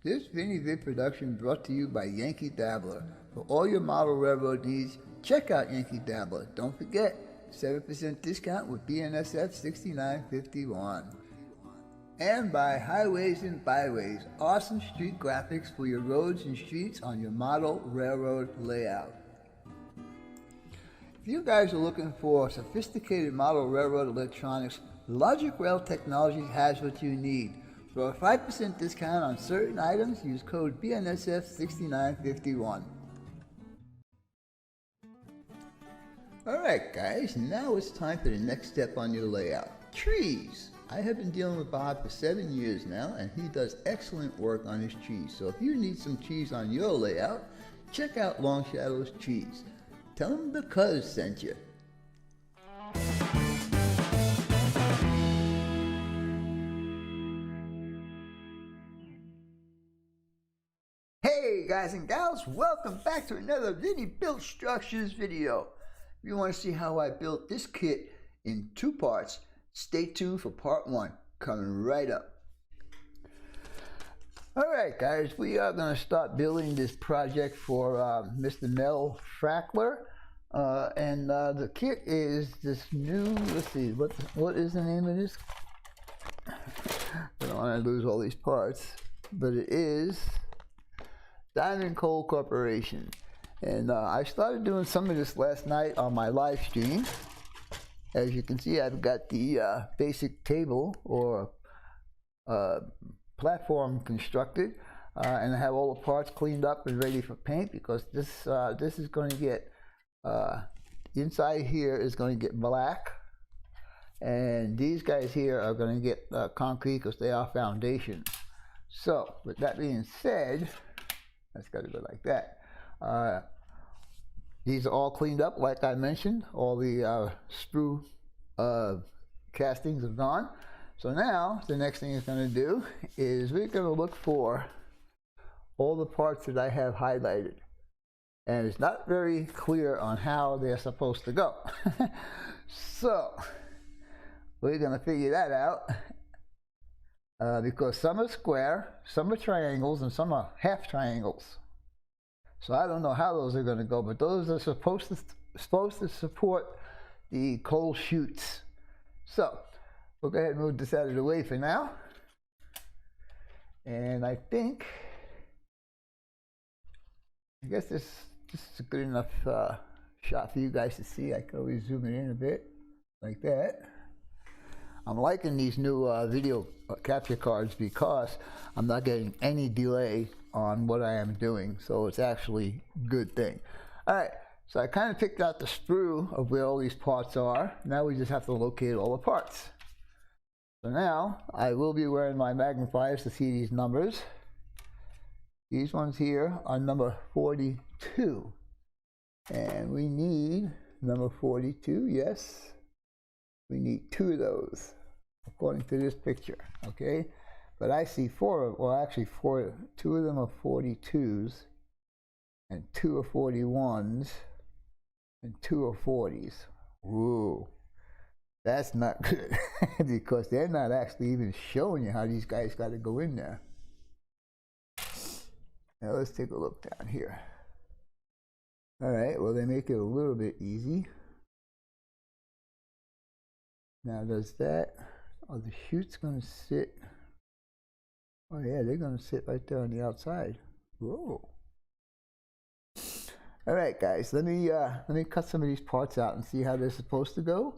This Vid production brought to you by Yankee Dabbler. For all your model railroad needs, check out Yankee Dabbler. Don't forget, 7% discount with BNSF 6951. And by Highways and Byways, awesome street graphics for your roads and streets on your model railroad layout. If you guys are looking for sophisticated model railroad electronics, Logic Rail Technologies has what you need. For a 5% discount on certain items, use code BNSF 6951. Alright guys, now it's time for the next step on your layout. Trees. I have been dealing with Bob for 7 years now, and he does excellent work on his trees. So if you need some trees on your layout, check out Long Shadow's Trees. Tell him the cuz sent you. Hey guys and gals, welcome back to another Vinny Built Structures video. If you want to see how I built this kit in 2 parts, stay tuned for part 1, coming right up. Alright guys, we are going to start building this project for Mr. Mel Frackler. The kit is this new, let's see, what is the name of this? I don't want to lose all these parts, but it is Diamond Coal Corporation. And I started doing some of this last night on my live stream. As you can see, I've got the basic table or platform constructed, and I have all the parts cleaned up and ready for paint, because this is going to get inside here is going to get black, and these guys here are going to get concrete because they are foundations. So with that being said, that's got to go like that. These are all cleaned up, like I mentioned. All the sprue castings are gone. So now the next thing it's going to do is we're going to look for all the parts that I have highlighted, and it's not very clear on how they're supposed to go. So we're going to figure that out, because some are square, some are triangles, and some are half triangles. So I don't know how those are going to go, but those are supposed to support the coal chutes. So we'll go ahead and move this out of the way for now. And I guess this is a good enough shot for you guys to see. I can always zoom it in a bit like that. I'm liking these new video capture cards because I'm not getting any delay on what I am doing, so it's actually a good thing. Alright, so I kind of picked out the sprue of where all these parts are. Now we just have to locate all the parts. So now I will be wearing my magnifiers to see these numbers. These ones here are number 42, and we need number 42. Yes, we need 2 of those according to this picture, okay? But I see 4, well actually 2 of them are 42s, and 2 are 41s, and 2 are 40s. Ooh, that's not good, because they're not actually even showing you how these guys got to go in there. Now let's take a look down here. Alright, well they make it a little bit easy. Now does that, are the chutes going to sit? Oh yeah, they're going to sit right there on the outside. Whoa. Alright guys, let me cut some of these parts out and see how they're supposed to go.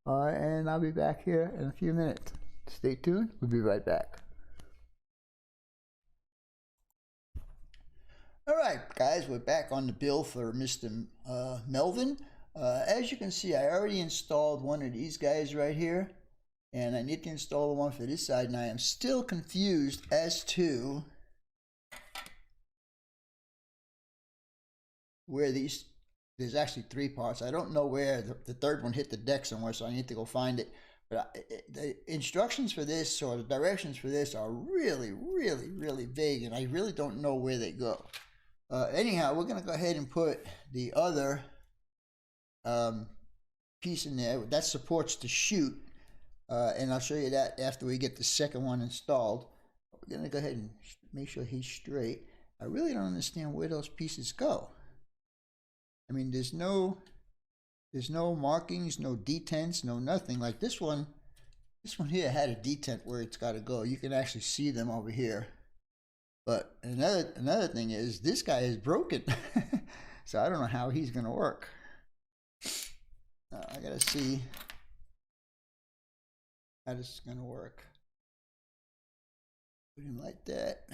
And I'll be back here in a few minutes. Stay tuned, we'll be right back. Alright guys, we're back on the bill for Mr. Melvin. As you can see, I already installed one of these guys right here, and I need to install the one for this side, and I am still confused as to where there's actually 3 parts. I don't know where the third one hit the deck somewhere, so I need to go find it. But the instructions for this, or the directions for this, are really, really, really vague, and I really don't know where they go. Anyhow, we're going to go ahead and put the other piece in there that supports the chute, and I'll show you that after we get the second one installed. We're going to go ahead and make sure he's straight. I really don't understand where those pieces go. I mean, there's no markings, no detents, no nothing. Like this one here had a detent where it's got to go. You can actually see them over here. But another thing is this guy is broken. So I don't know how he's gonna work. I gotta see how this is gonna work. Put him like that.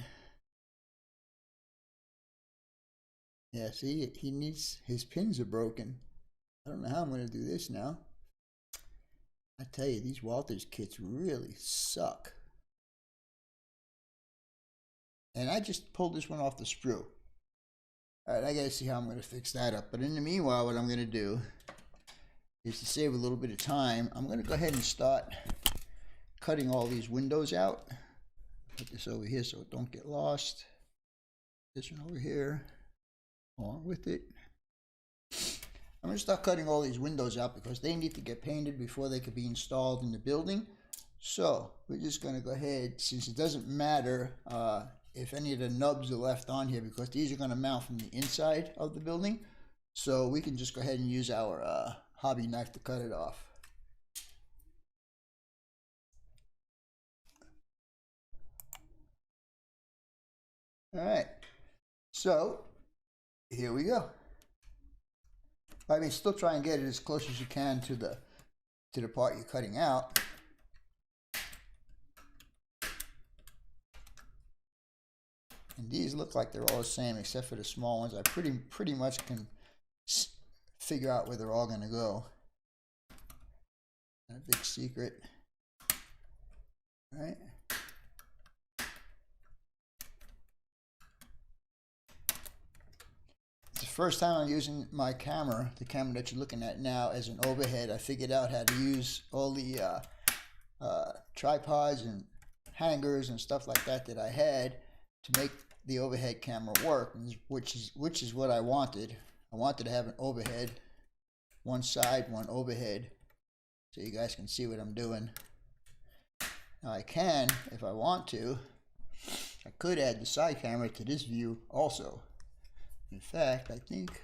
Yeah, see, he needs, his pins are broken. I don't know how I'm gonna do this now. I tell you, these Walthers kits really suck. And I just pulled this one off the sprue. Alright, I gotta see how I'm gonna fix that up. But in the meanwhile, what I'm gonna do is to save a little bit of time, I'm gonna go ahead and start cutting all these windows out. Put this over here so it don't get lost. This one over here, along with it. I'm gonna start cutting all these windows out because they need to get painted before they could be installed in the building. So we're just gonna go ahead, since it doesn't matter if any of the nubs are left on here, because these are gonna mount from the inside of the building. So we can just go ahead and use our hobby knife to cut it off. All right, so here we go. I mean, still try and get it as close as you can to the part you're cutting out. And these look like they're all the same except for the small ones. I pretty much can figure out where they're all going to go. Not a big secret. All right. It's the first time I'm using my camera, the camera that you're looking at now, as an overhead. I figured out how to use all the tripods and hangers and stuff like that I had to make the overhead camera work, which is what I wanted. I wanted to have an overhead, one side, one overhead, so you guys can see what I'm doing. Now I can, if I want to, I could add the side camera to this view also. In fact, I think,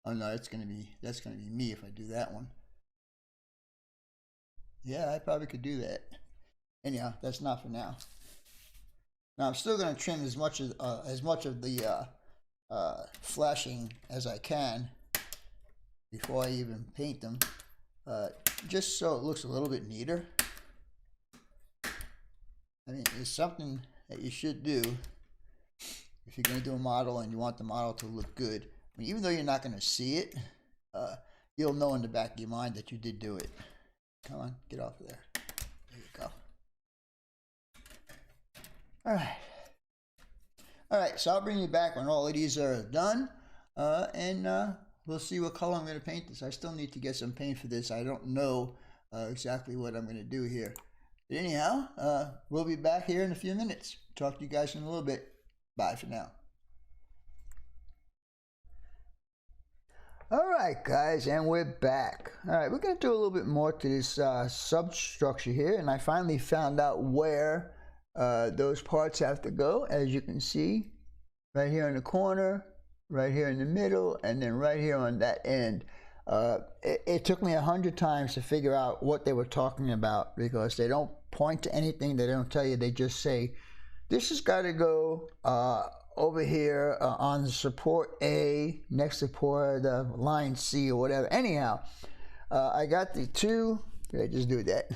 oh no, that's gonna be me if I do that one. Yeah, I probably could do that. Anyhow, that's not for now. Now I'm still going to trim as much of the flashing as I can before I even paint them, just so it looks a little bit neater. I mean, it's something that you should do if you're going to do a model and you want the model to look good. I mean, even though you're not going to see it, you'll know in the back of your mind that you did do it. Come on, get off of there. There you go. All right, so I'll bring you back when all of these are done, and we'll see what color I'm going to paint this. I still need to get some paint for this. I don't know exactly what I'm going to do here. But anyhow, we'll be back here in a few minutes. Talk to you guys in a little bit. Bye for now. All right, guys, and we're back. All right, we're going to do a little bit more to this substructure here, and I finally found out where those parts have to go. As you can see, right here in the corner, right here in the middle, and then right here on that end. It took me 100 times to figure out what they were talking about, because they don't point to anything. They don't tell you. They just say, this has got to go over here on the support A, next support line C or whatever. Anyhow, I got the two, did I just do that?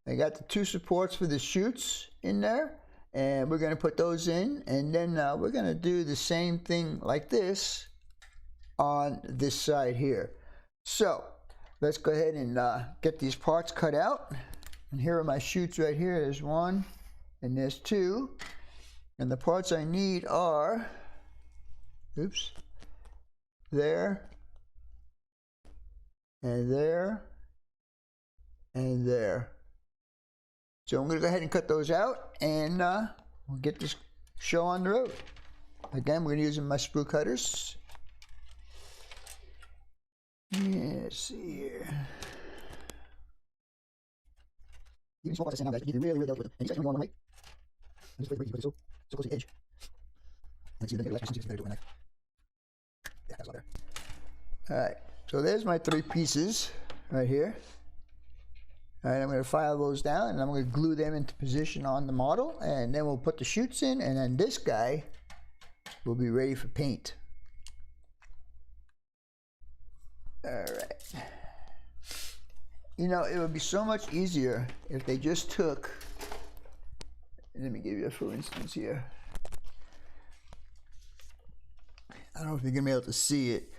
I got the two supports for the chutes in there, and we're going to put those in, and then we're going to do the same thing like this on this side here. So let's go ahead and get these parts cut out. And here are my chutes right here. There's one and there's two, and the parts I need are, oops, there and there and there. So I'm going to go ahead and cut those out, and we'll get this show on the road. Again, we're going to use my sprue cutters. Yeah, let's see here. Even small parts I say now, guys, you can really, really delicate with them. And you guys don't want one height. I'm just afraid to put it so close to the edge. And see, then get a left, you better do it with a knife. Yeah, that's a lot there. Alright, so there's my 3 pieces right here. Alright, I'm going to file those down and I'm going to glue them into position on the model, and then we'll put the chutes in, and then this guy will be ready for paint. Alright. You know, it would be so much easier if they just took, let me give you a for instance here. I don't know if you're going to be able to see it.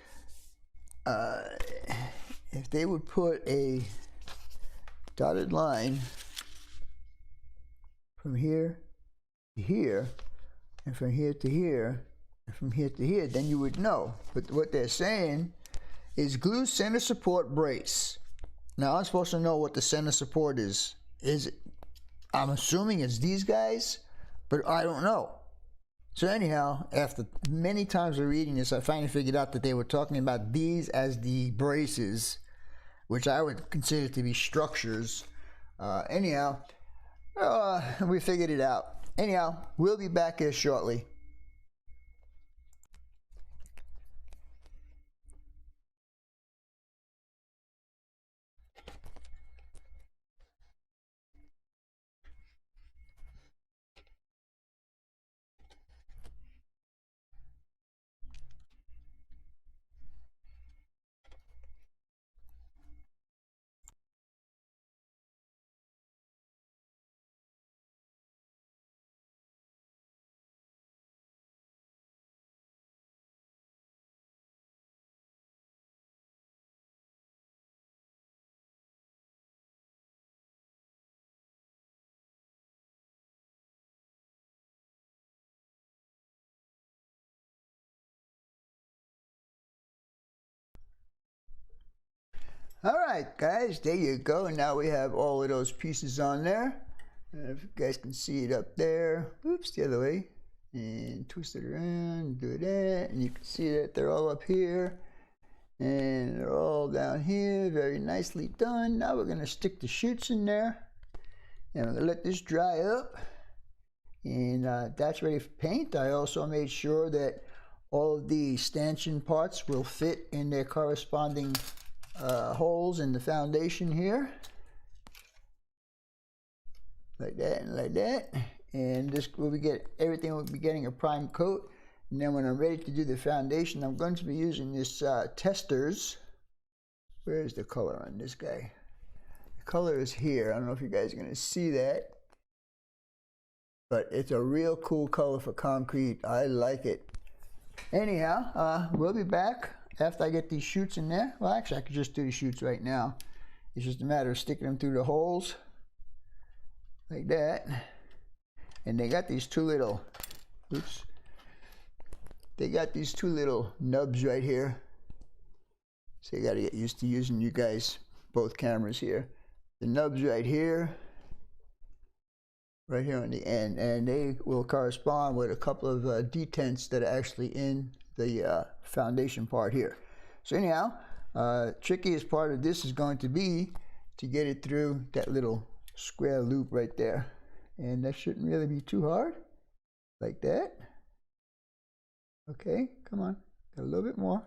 If they would put a dotted line from here to here, and from here to here, and from here to here, then you would know. But what they're saying is glue center support brace. Now I'm supposed to know what the center support is. I'm assuming it's these guys, but I don't know. So anyhow, after many times of reading this, I finally figured out that they were talking about these as the braces, which I would consider to be structures. Anyhow, we figured it out. Anyhow, we'll be back here shortly. Alright guys, there you go. Now we have all of those pieces on there. If you guys can see it up there. Oops, the other way. And twist it around, do that. And you can see that they're all up here. And they're all down here. Very nicely done. Now we're going to stick the chutes in there. And we're going to let this dry up. And that's ready for paint. I also made sure that all of the stanchion parts will fit in their corresponding holes in the foundation here, like that and like that, and this will be everything will be getting a prime coat. And then when I'm ready to do the foundation, I'm going to be using this Testors. Where's the color on this guy? The color is here. I don't know if you guys are going to see that, but it's a real cool color for concrete. I like it. Anyhow, we'll be back after I get these chutes in there. Well, actually, I could just do the chutes right now. It's just a matter of sticking them through the holes like that. And they got these 2 little, oops, they got these 2 little nubs right here. So you got to get used to using you guys both cameras here. The nubs right here on the end, and they will correspond with a couple of detents that are actually in the foundation part here. So anyhow, trickiest part of this is going to be to get it through that little square loop right there, and that shouldn't really be too hard, like that. Okay, come on, got a little bit more.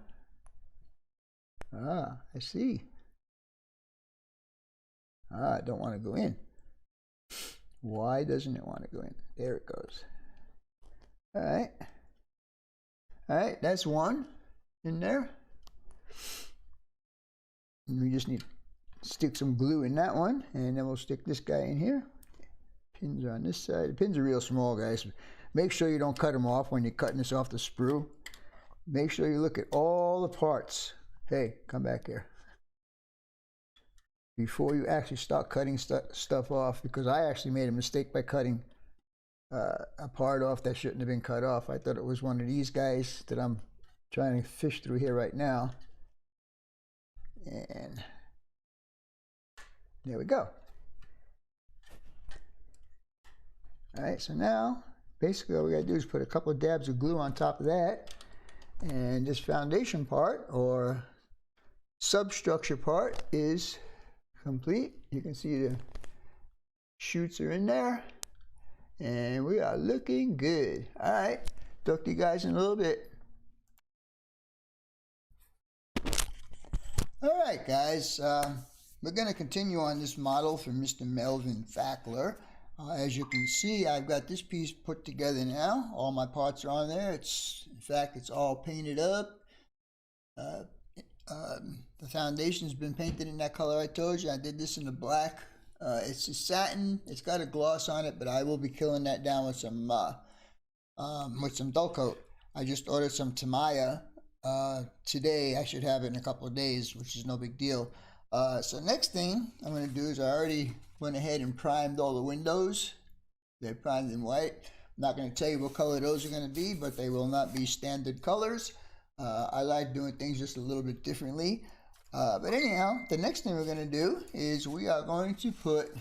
I see. I don't want to go in. Why doesn't it want to go in? There it goes. All right, that's one in there. And we just need to stick some glue in that one, and then we'll stick this guy in here. Pins are on this side. The pins are real small, guys. Make sure you don't cut them off when you're cutting this off the sprue. Make sure you look at all the parts. Hey, come back here. Before you actually start cutting stuff off, because I actually made a mistake by cutting a part off that shouldn't have been cut off. I thought it was one of these guys that I'm trying to fish through here right now. And there we go. All right, so now basically all we gotta do is put a couple of dabs of glue on top of that, and this foundation part or substructure part is complete. You can see chutes are in there, and we are looking good. All right, talk to you guys in a little bit. All right, guys, we're going to continue on this model for Mr. Melvin Fackler. As you can see, I've got this piece put together now. All my parts are on there. In fact, it's all painted up. The foundation's been painted in that color I told you. I did this in the black. It's a satin. It's got a gloss on it, but I will be killing that down with some dull coat. I just ordered some Tamiya today. I should have it in a couple of days, which is no big deal. So next thing I'm going to do is I already went ahead and primed all the windows. They're primed in white. I'm not going to tell you what color those are going to be, but they will not be standard colors. I like doing things just a little bit differently. But anyhow, the next thing we're going to do is we are going to put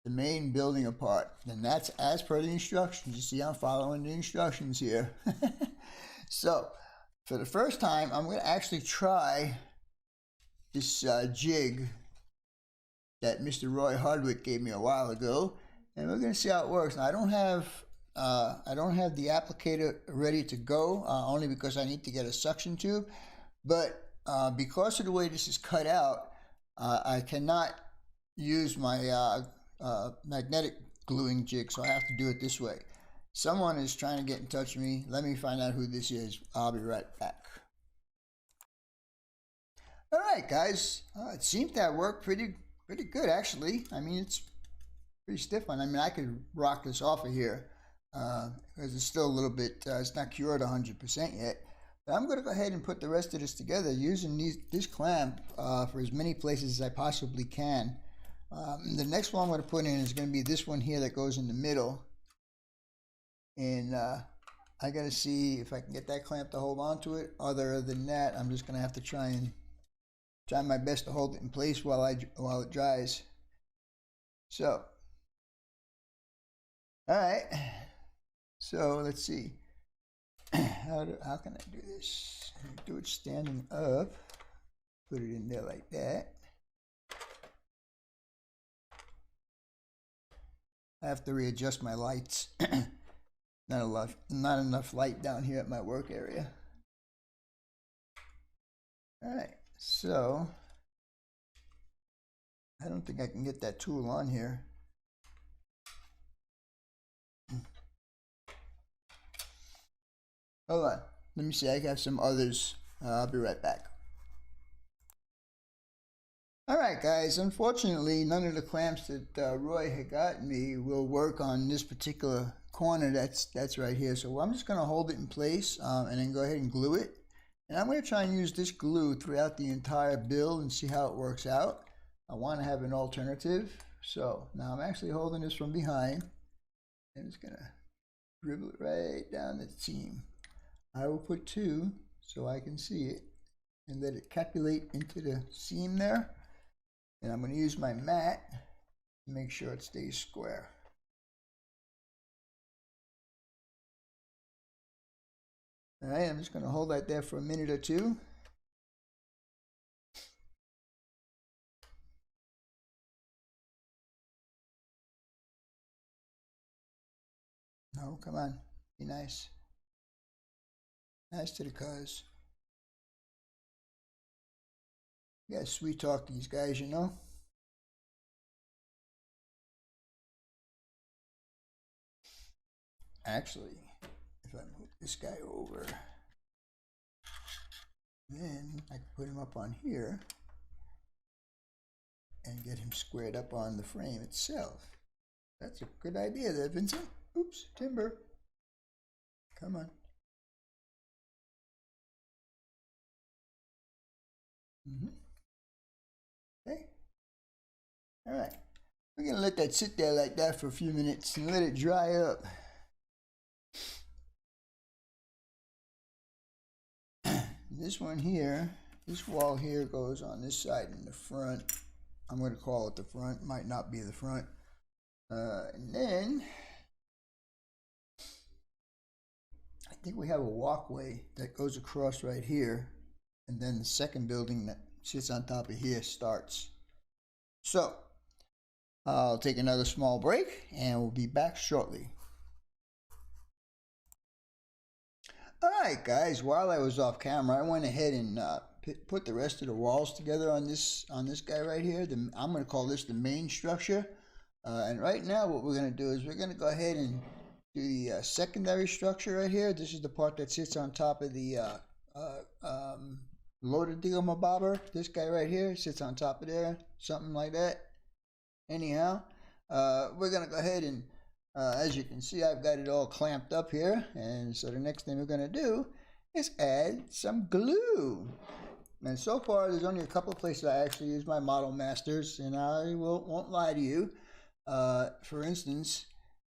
the main building apart. And that's as per the instructions. You see, I'm following the instructions here. So, for the first time, I'm going to actually try this jig that Mr. Roy Hardwick gave me a while ago, and we're going to see how it works. Now, I don't have the applicator ready to go, only because I need to get a suction tube. But because of the way this is cut out, I cannot use my magnetic gluing jig, so I have to do it this way. Someone is trying to get in touch with me. Let me find out who this is. I'll be right back. All right, guys. It seems to have worked pretty good, actually. I mean, it's pretty stiff one. I mean, I could rock this off of here because it's still a little bit, it's not cured 100% yet. But I'm going to go ahead and put the rest of this together using this clamp for as many places as I possibly can. The next one I'm going to put in is going to be this one here that goes in the middle. And I got to see if I can get that clamp to hold on to it. Other than that, I'm just going to have to try my best to hold it in place while it dries. So, all right. So let's see. How can I do this? Do it standing up. Put it in there like that. I have to readjust my lights. Not enough light down here at my work area. All right, so I don't think I can get that tool on here. Hold on, let me see. I have some others. I'll be right back. All right, guys. Unfortunately, none of the clamps that Roy had gotten me will work on this particular corner that's right here. So I'm just going to hold it in place and then go ahead and glue it. And I'm going to try and use this glue throughout the entire build and see how it works out. I want to have an alternative. So now I'm actually holding this from behind. I'm just going to dribble it right down the seam. I will put 2 so I can see it and let it calculate into the seam there. And I'm going to use my mat to make sure it stays square. All right, I'm just going to hold that there for a minute or two. No, come on, be nice. Nice to the cuz. You gotta sweet talk these guys, you know. Actually, if I move this guy over, then I can put him up on here and get him squared up on the frame itself. That's a good idea there, Vincent. Oops, timber. Come on. Okay. All right. We're going to let that sit there like that for a few minutes and let it dry up. This one here, this wall here goes on this side in the front. I'm going to call it the front. Might not be the front. And then I think we have a walkway that goes across right here. And then the second building that sits on top of here starts. So I'll take another small break and we'll be back shortly. Alright guys, while I was off camera, I went ahead and put the rest of the walls together on this guy right here. I'm going to call this the main structure. And right now what we're going to do is we're going to go ahead and do the secondary structure right here. This is the part that sits on top of the loaded digger-mabobber. This guy right here sits on top of there, something like that. Anyhow, we're going to go ahead and as you can see, I've got it all clamped up here, and so the next thing we're going to do is add some glue. And so far there's only a couple of places I actually use my Model Masters, and I won't lie to you. For instance,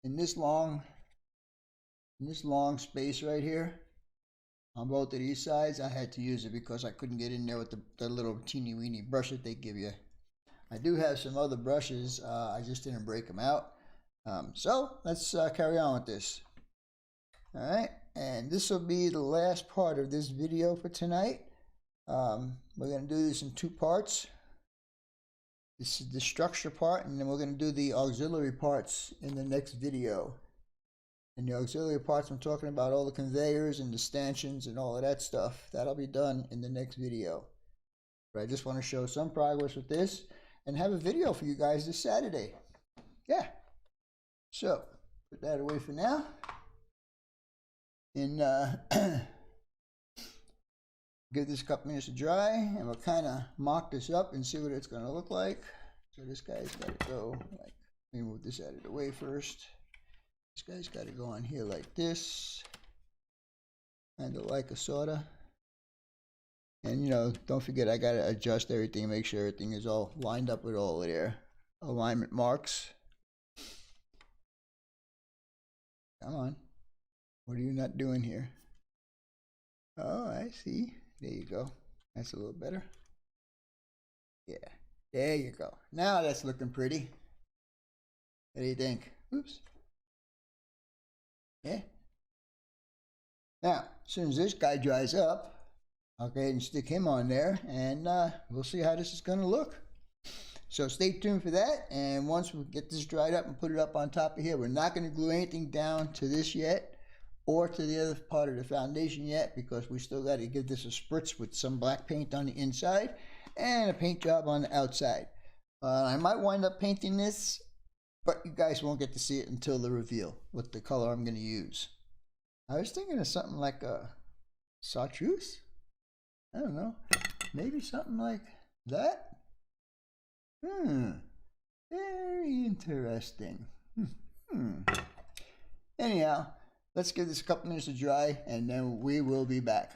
in this long space right here on both of these sides, I had to use it because I couldn't get in there with the little teeny weeny brush that they give you. I do have some other brushes, I just didn't break them out. So let's carry on with this. Alright, and this will be the last part of this video for tonight. We're going to do this in two parts. This is the structure part, and then we're going to do the auxiliary parts in the next video. And the auxiliary parts, I'm talking about all the conveyors and the stanchions and all of that stuff. That'll be done in the next video. But I just want to show some progress with this and have a video for you guys this Saturday. Yeah. So, put that away for now. And give this a couple minutes to dry, and we'll kind of mock this up and see what it's going to look like. So this guy's got to go, like, let me move this out of the way first. This guy's got to go on here like this, kind of like a sorta. And you know, don't forget, I got to adjust everything, make sure everything is all lined up with all of their alignment marks. Come on, what are you not doing here? Oh, I see. There you go. That's a little better. Yeah, there you go. Now that's looking pretty. What do you think? Oops. Yeah. Now, as soon as this guy dries up, I'll go ahead and stick him on there, and we'll see how this is going to look. So stay tuned for that, and once we get this dried up and put it up on top of here, we're not going to glue anything down to this yet or to the other part of the foundation yet, because we still got to give this a spritz with some black paint on the inside and a paint job on the outside. I might wind up painting this, but you guys won't get to see it until the reveal, what the color I'm going to use. I was thinking of something like a chartreuse. I don't know, maybe something like that. Very interesting. Anyhow, let's give this a couple minutes to dry, and then we will be back.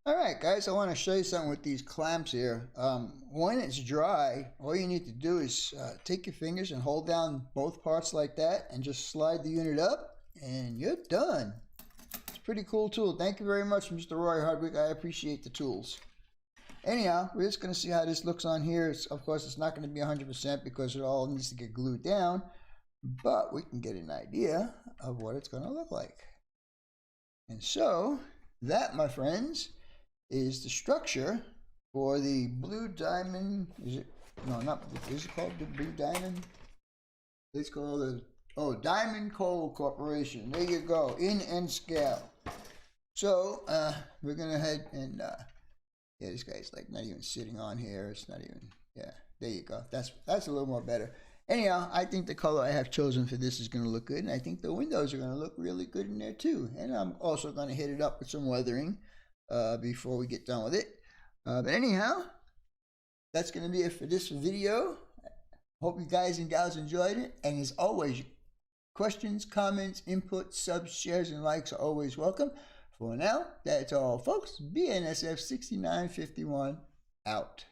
Alright guys, I want to show you something with these clamps here. When it's dry, all you need to do is take your fingers and hold down both parts like that and just slide the unit up, and you're done. It's a pretty cool tool. Thank you very much, Mr. Roy Hardwick. I appreciate the tools. Anyhow, we're just going to see how this looks on here. Of course, it's not going to be 100% because it all needs to get glued down, but we can get an idea of what it's going to look like. And so, that, my friends, is the structure for the Blue Diamond. Is it? No, not. Is it called the Blue Diamond? It's called the Diamond Coal Corporation. There you go, in N scale. So we're gonna head and yeah, this guy's like not even sitting on here. It's not even. Yeah, there you go. That's a little more better. Anyhow, I think the color I have chosen for this is going to look good, and I think the windows are going to look really good in there too. And I'm also going to hit it up with some weathering before we get done with it. But anyhow, that's going to be it for this video. Hope you guys and gals enjoyed it. And as always, questions, comments, input, subs, shares, and likes are always welcome. For now, that's all, folks. BNSF 6951 out.